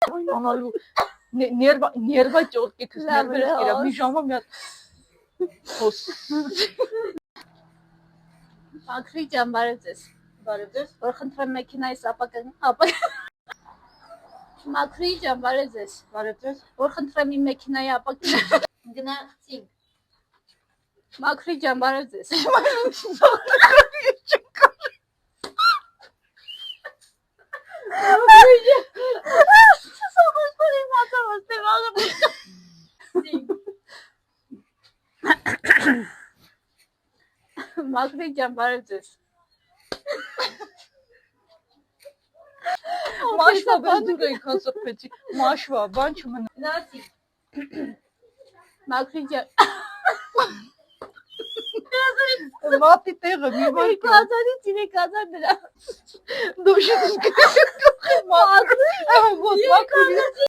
Անալու ներվա ճորտիկս ներվերս կերա մի ժամը մի հատ հոս Ակրի ջան, բարև ձեզ։ բարև ձեզ Որ խնդրեմ մեքենայիս ապակը Մաքրի ջան, բարև ձեզ։ բարև ձեզ Որ խնդրեմ իմ մեքենայի ապակը գնացինք Մաքրի ջան, բարև ձեզ։ Մաքրի ջան, բարև ձեզ։ Մաշվա բես դուր էիքան սրպեցի մաշվա բան չմնա Գնացինք Մաքրի ջան Մատի տեղը մի բան 2000-ից 3000 դրամ դու շուտ մաքրի